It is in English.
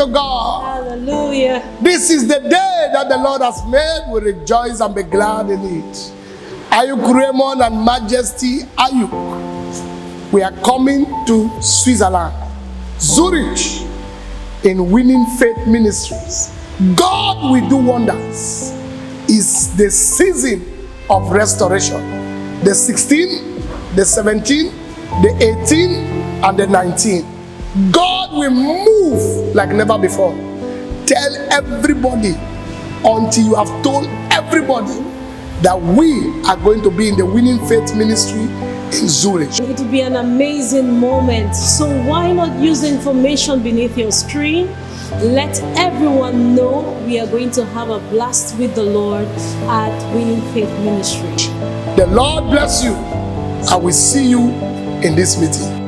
to God. Hallelujah. This is the day that the Lord has made. We rejoice and be glad in it. Ayuk Raymond and Majesty Ayuk, we are coming to Switzerland, Zurich, in Winning Faith Ministries. God will do wonders. It's the season of restoration. The 16, the 17, the 18, and the 19. God will move like never before. Tell everybody until you have told everybody that we are going to be in the Winning Faith Ministry in Zurich. It will be an amazing moment. So why not use the information beneath your screen? Let everyone know we are going to have a blast with the Lord at Winning Faith Ministry. The Lord bless you. I will see you in this meeting.